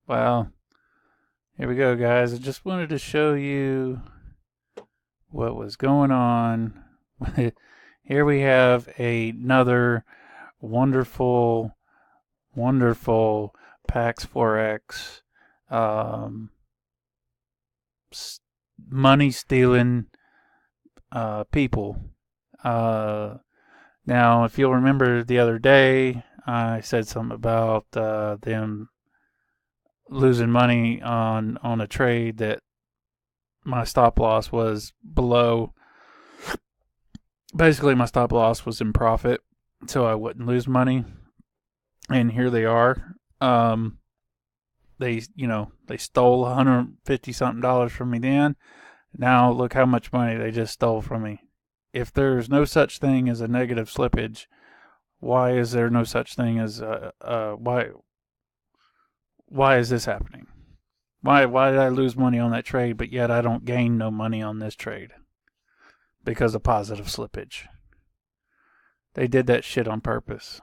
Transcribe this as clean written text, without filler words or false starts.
Well, here we go, guys. I just wanted to show you what was going on. Here we have another wonderful, wonderful Pax Forex um, money stealing people. Now, if you'll remember the other day, I said something about them losing money on a trade that my stop loss was below. Basically, my stop loss was in profit, so I wouldn't lose money. And here they are. They stole 150 something dollars from me then. Now look how much money they just stole from me. If there's no such thing as a negative slippage, why is there no such thing as why is this happening? Why did I lose money on that trade, but yet I don't gain no money on this trade? Because of positive slippage. They did that shit on purpose.